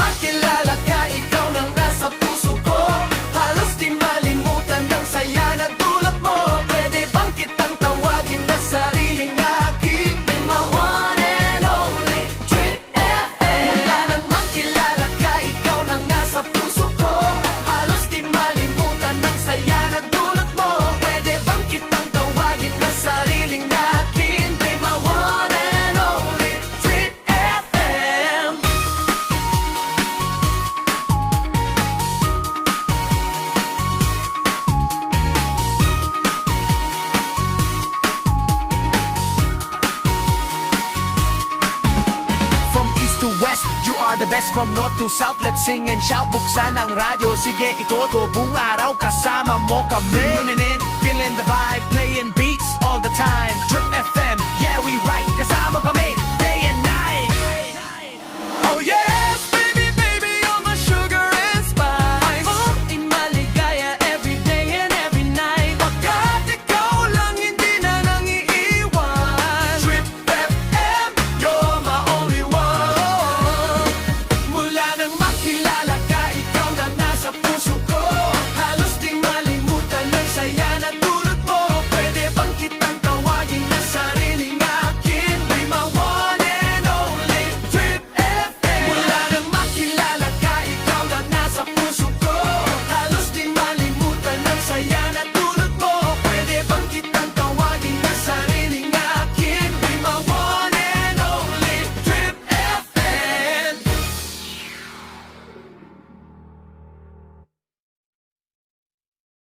makilala ka, ikaw nang nasa puso ko. Halos di malimutan ng saya na dulot mo. Pwede bang kitang tawagin na sariling akin? May my one and only Trip FM. Mula nang makilala ka, ikaw nang nasa puso ko. Halos di malimutan ng saya na dulot mo. Pwede bang kitang tawagin na sariling akin? May my one and only Trip FM. From east to west, you are the best. From north to south, let's sing and shout. Buksan ang radyo, sige itoto buong araw kasama mo kami. Tuning in, feeling the vibe, playing beats all the time. Trip FM, yeah we right